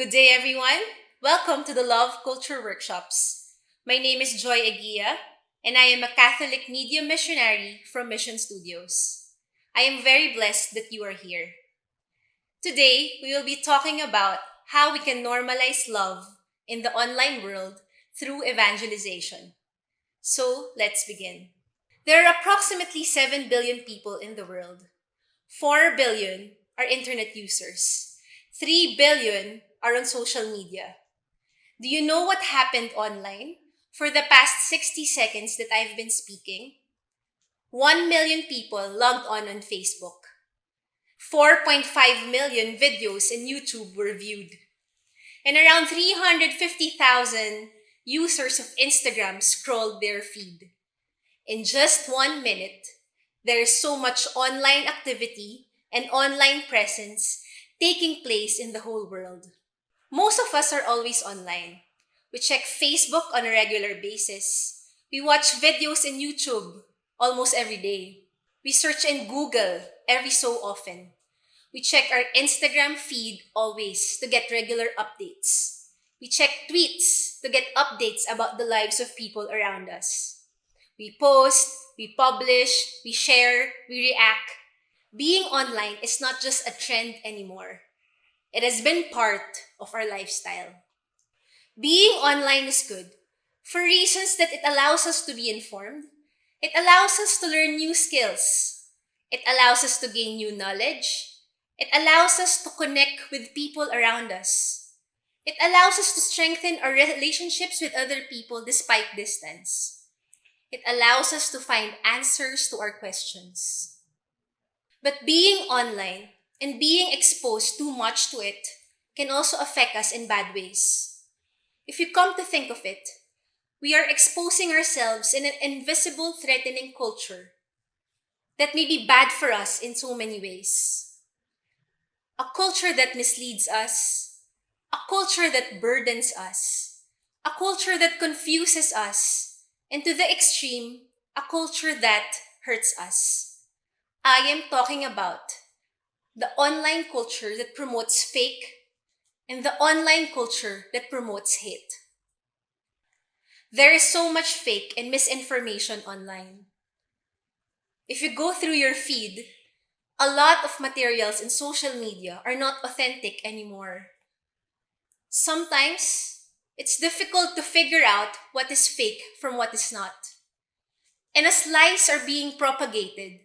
Good day, everyone. Welcome to the Love Culture Workshops. My name is Joy Aguia, and I am a Catholic media missionary from Mission Studios. I am very blessed that you are here. Today, we will be talking about how we can normalize love in the online world through evangelization. So, let's begin. There are approximately 7 billion people in the world. 4 billion are internet users. 3 billion are on social media. Do you know what happened online for the past 60 seconds that I've been speaking? 1 million people logged on Facebook. 4.5 million videos in YouTube were viewed. And around 350,000 users of Instagram scrolled their feed. In just 1 minute, there is so much online activity and online presence taking place in the whole world. Most of us are always online. We check Facebook on a regular basis. We watch videos in YouTube almost every day. We search in Google every so often. We check our Instagram feed always to get regular updates. We check tweets to get updates about the lives of people around us. We post, we publish, we share, we react. Being online is not just a trend anymore. It has been part of our lifestyle. Being online is good for reasons that it allows us to be informed. It allows us to learn new skills. It allows us to gain new knowledge. It allows us to connect with people around us. It allows us to strengthen our relationships with other people despite distance. It allows us to find answers to our questions. But being online and being exposed too much to it can also affect us in bad ways. If you come to think of it, we are exposing ourselves in an invisible, threatening culture that may be bad for us in so many ways. A culture that misleads us, a culture that burdens us, a culture that confuses us, and to the extreme, a culture that hurts us. I am talking about the online culture that promotes fake and the online culture that promotes hate. There is so much fake and misinformation online. If you go through your feed, a lot of materials in social media are not authentic anymore. Sometimes, it's difficult to figure out what is fake from what is not. And as lies are being propagated,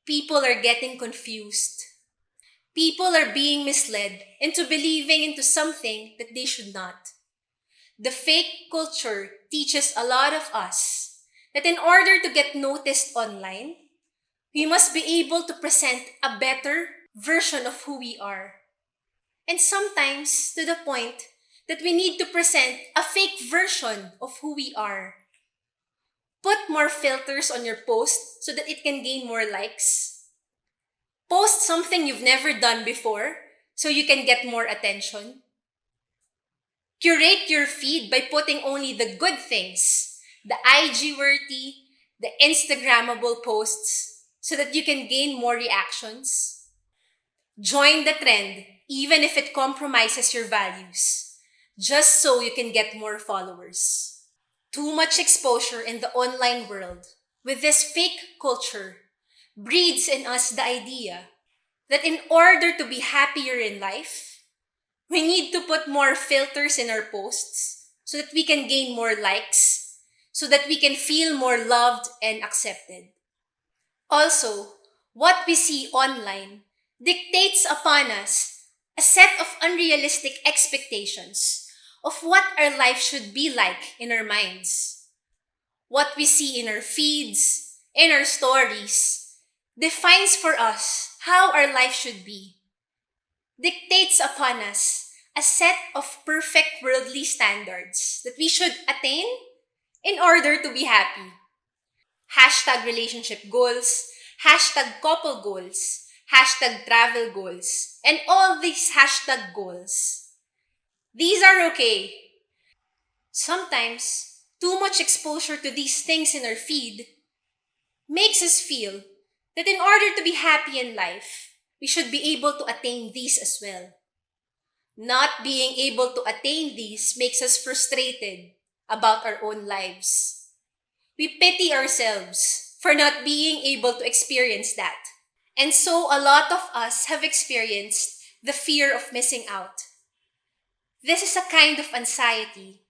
people are getting confused. People are being misled into believing into something that they should not. The fake culture teaches a lot of us that in order to get noticed online, we must be able to present a better version of who we are. And sometimes to the point that we need to present a fake version of who we are. Put more filters on your post so that it can gain more likes. Post something you've never done before so you can get more attention. Curate your feed by putting only the good things, the IG-worthy, the Instagrammable posts so that you can gain more reactions. Join the trend even if it compromises your values, just so you can get more followers. Too much exposure in the online world with this fake culture breeds in us the idea that in order to be happier in life, we need to put more filters in our posts so that we can gain more likes, so that we can feel more loved and accepted. Also, what we see online dictates upon us a set of unrealistic expectations of what our life should be like in our minds. What we see in our feeds, in our stories, defines for us how our life should be, dictates upon us a set of perfect worldly standards that we should attain in order to be happy. Hashtag relationship goals, hashtag couple goals, hashtag travel goals, and all these hashtag goals. These are okay. Sometimes, too much exposure to these things in our feed makes us feel that in order to be happy in life, we should be able to attain these as well. Not being able to attain these makes us frustrated about our own lives. We pity ourselves for not being able to experience that. And so a lot of us have experienced the fear of missing out. This is a kind of anxiety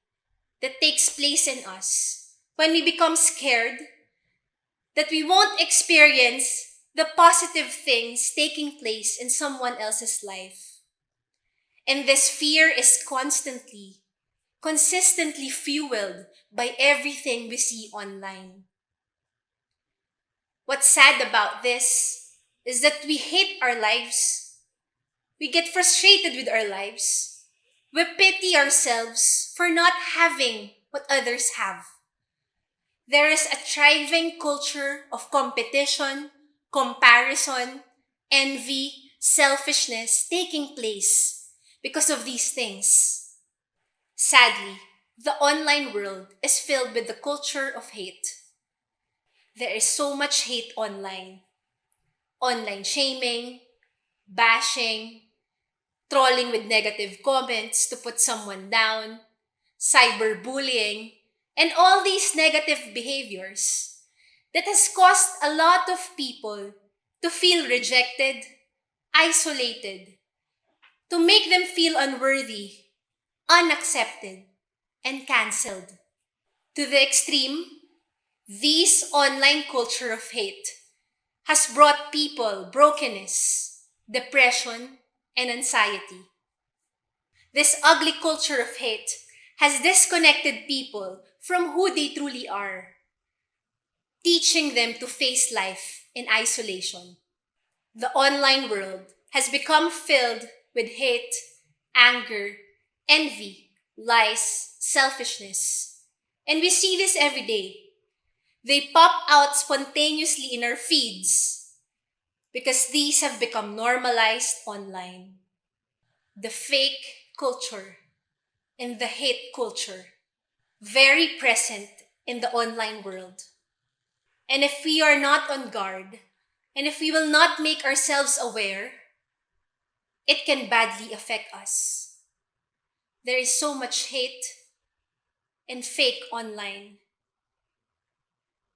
that takes place in us when we become scared that we won't experience the positive things taking place in someone else's life. And this fear is consistently fueled by everything we see online. What's sad about this is that we hate our lives. We get frustrated with our lives. We pity ourselves for not having what others have. There is a thriving culture of competition, comparison, envy, selfishness taking place because of these things. Sadly, the online world is filled with the culture of hate. There is so much hate online. Online shaming, bashing, trolling with negative comments to put someone down, cyberbullying, and all these negative behaviors that has caused a lot of people to feel rejected, isolated, to make them feel unworthy, unaccepted, and cancelled. To the extreme, this online culture of hate has brought people brokenness, depression, and anxiety. This ugly culture of hate has disconnected people from who they truly are, teaching them to face life in isolation. The online world has become filled with hate, anger, envy, lies, selfishness. And we see this every day. They pop out spontaneously in our feeds because these have become normalized online. The fake culture and the hate culture, very present in the online world. And if we are not on guard, and if we will not make ourselves aware, it can badly affect us. There is so much hate and fake online.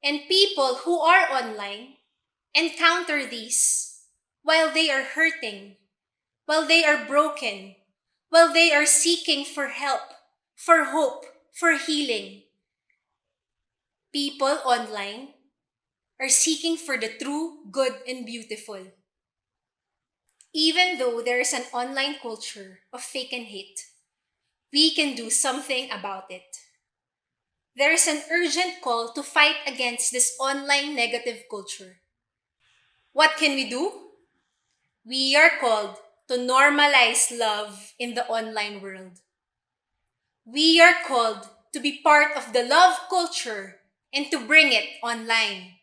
And people who are online encounter these while they are hurting, while they are broken, while they are seeking for help, for hope, for healing. People online are seeking for the true, good, and beautiful. Even though there is an online culture of fake and hate, we can do something about it. There is an urgent call to fight against this online negative culture. What can we do? We are called to normalize love in the online world. We are called to be part of the love culture and to bring it online.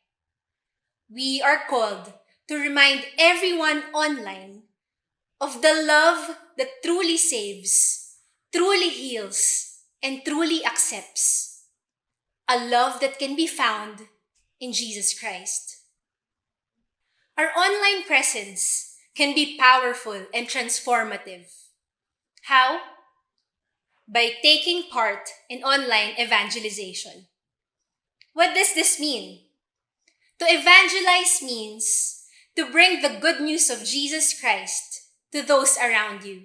We are called to remind everyone online of the love that truly saves, truly heals, and truly accepts. A love that can be found in Jesus Christ. Our online presence can be powerful and transformative. How? By taking part in online evangelization. What does this mean? To evangelize means to bring the good news of Jesus Christ to those around you.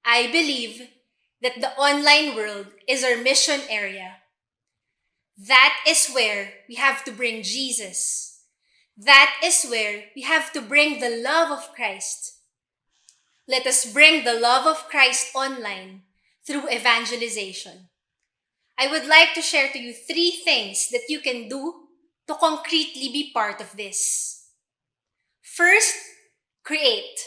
I believe that the online world is our mission area. That is where we have to bring Jesus. That is where we have to bring the love of Christ. Let us bring the love of Christ online through evangelization. I would like to share to you 3 things that you can do to concretely be part of this. First, create.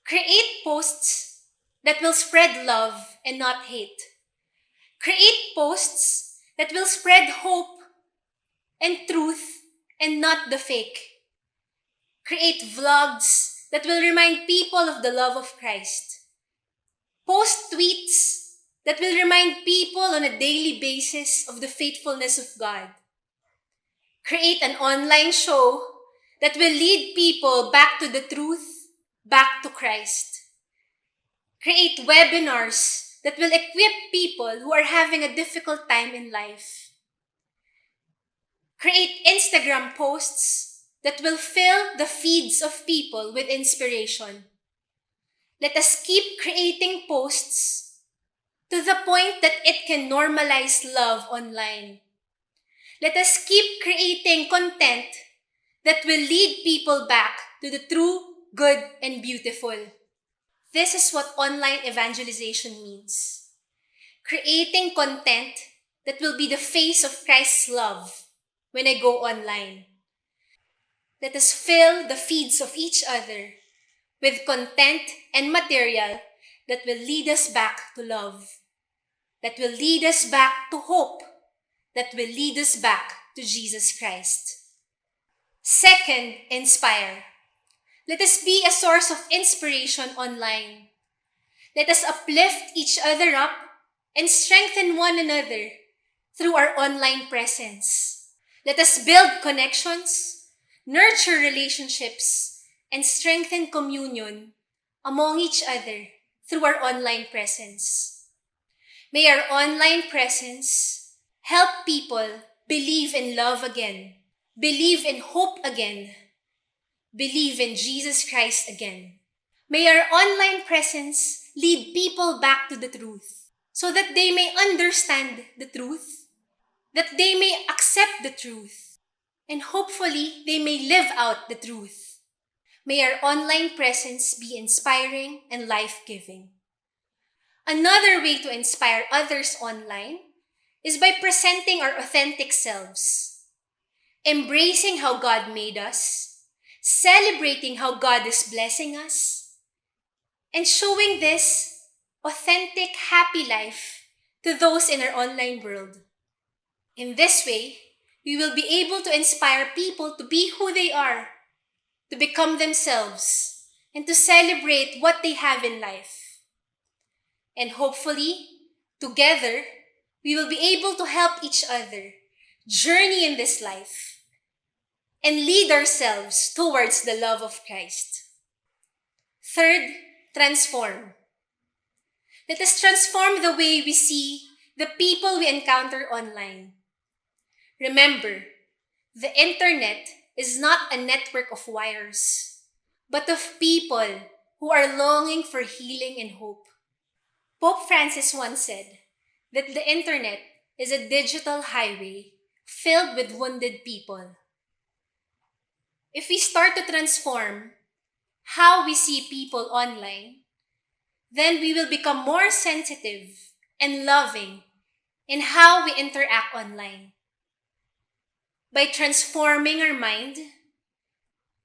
Create posts that will spread love and not hate. Create posts that will spread hope and truth and not the fake. Create vlogs that will remind people of the love of Christ. Post tweets that will remind people on a daily basis of the faithfulness of God. Create an online show that will lead people back to the truth, back to Christ. Create webinars that will equip people who are having a difficult time in life. Create Instagram posts that will fill the feeds of people with inspiration. Let us keep creating posts to the point that it can normalize love online. Let us keep creating content that will lead people back to the true, good, and beautiful. This is what online evangelization means. Creating content that will be the face of Christ's love when I go online. Let us fill the feeds of each other with content and material that will lead us back to love, that will lead us back to hope, that will lead us back to Jesus Christ. Second, inspire. Let us be a source of inspiration online. Let us uplift each other up and strengthen one another through our online presence. Let us build connections, nurture relationships, and strengthen communion among each other through our online presence. May our online presence help people believe in love again, believe in hope again, believe in Jesus Christ again. May our online presence lead people back to the truth so that they may understand the truth, that they may accept the truth, and hopefully they may live out the truth. May our online presence be inspiring and life-giving. Another way to inspire others online is by presenting our authentic selves, embracing how God made us, celebrating how God is blessing us, and showing this authentic, happy life to those in our online world. In this way, we will be able to inspire people to be who they are, to become themselves, and to celebrate what they have in life. And hopefully, together, we will be able to help each other journey in this life and lead ourselves towards the love of Christ. Third, transform. Let us transform the way we see the people we encounter online. Remember, the internet is not a network of wires, but of people who are longing for healing and hope. Pope Francis once said that the internet is a digital highway filled with wounded people. If we start to transform how we see people online, then we will become more sensitive and loving in how we interact online. By transforming our mind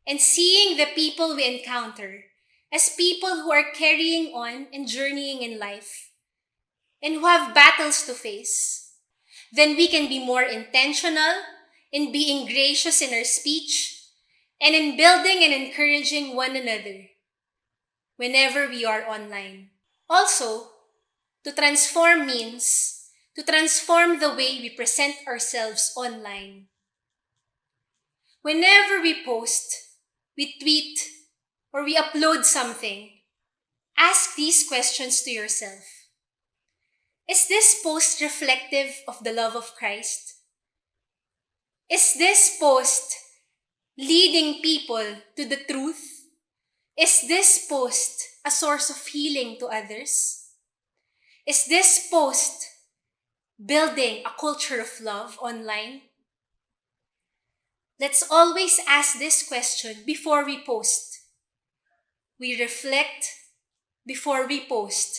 and seeing the people we encounter as people who are carrying on and journeying in life and who have battles to face, then we can be more intentional in being gracious in our speech and in building and encouraging one another whenever we are online. Also, to transform means to transform the way we present ourselves online. Whenever we post, we tweet, or we upload something, ask these questions to yourself. Is this post reflective of the love of Christ? Is this post leading people to the truth? Is this post a source of healing to others? Is this post building a culture of love online? Let's always ask this question before we post. We reflect before we post.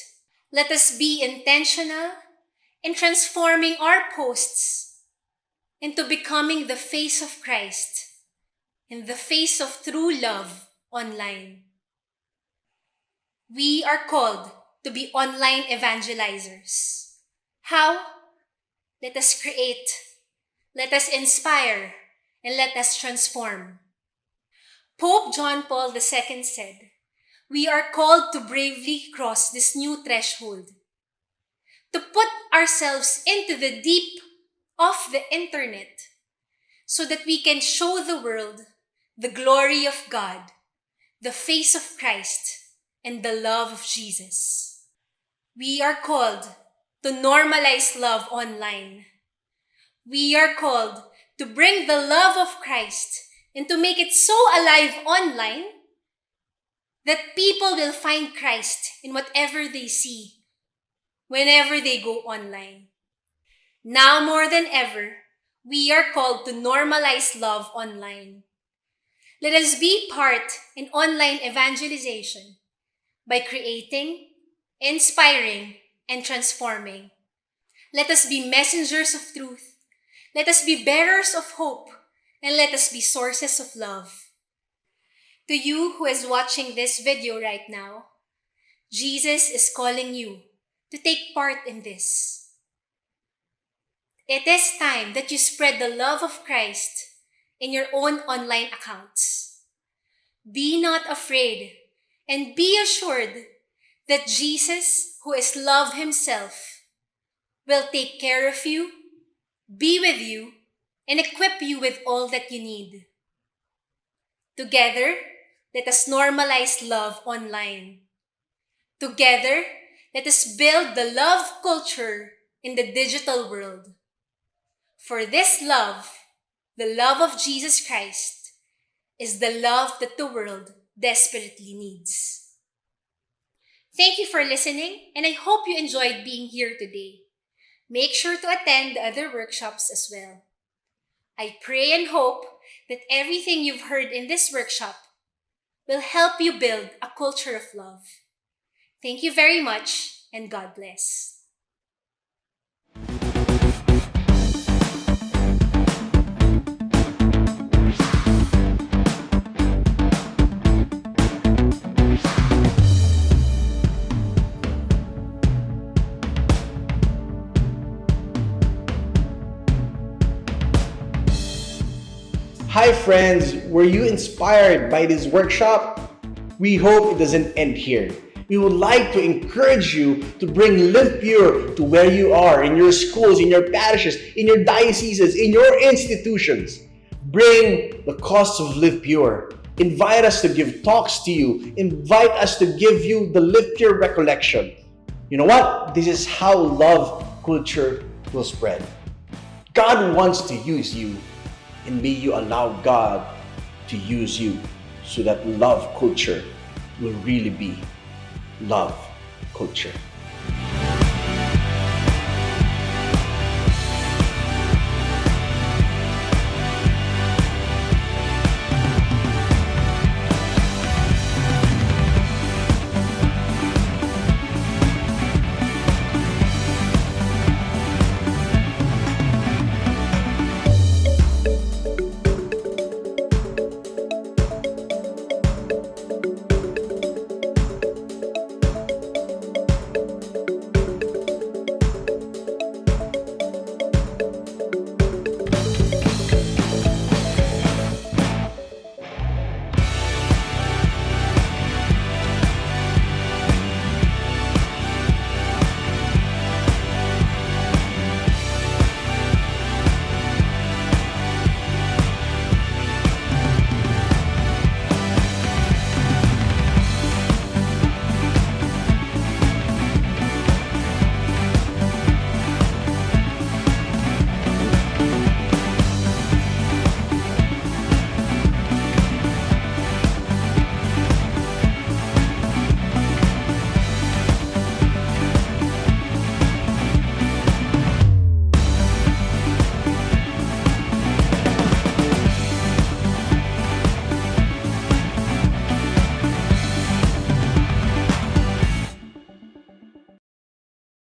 Let us be intentional in transforming our posts into becoming the face of Christ and the face of true love online. We are called to be online evangelizers. How? Let us create, let us inspire, and let us transform. Pope John Paul II said, we are called to bravely cross this new threshold, to put ourselves into the deep of the internet so that we can show the world the glory of God, the face of Christ, and the love of Jesus. We are called to normalize love online. We are called to bring the love of Christ and to make it so alive online that people will find Christ in whatever they see, whenever they go online. Now more than ever, we are called to normalize love online. Let us be part in online evangelization by creating, inspiring, and transforming. Let us be messengers of truth. Let us be bearers of hope. And let us be sources of love. To you who is watching this video right now, Jesus is calling you to take part in this. It is time that you spread the love of Christ in your own online accounts. Be not afraid and be assured that Jesus, who is love himself, will take care of you, be with you, and equip you with all that you need. Together, let us normalize love online. Together, let us build the love culture in the digital world. For this love, the love of Jesus Christ, is the love that the world desperately needs. Thank you for listening, and I hope you enjoyed being here today. Make sure to attend the other workshops as well. I pray and hope that everything you've heard in this workshop will help you build a culture of love. Thank you very much, and God bless. Hi friends, were you inspired by this workshop? We hope it doesn't end here. We would like to encourage you to bring Live Pure to where you are, in your schools, in your parishes, in your dioceses, in your institutions. Bring the cost of Live Pure. Invite us to give talks to you. Invite us to give you the Live Pure recollection. You know what? This is how love culture will spread. God wants to use you, and may you allow God to use you so that love culture will really be love culture.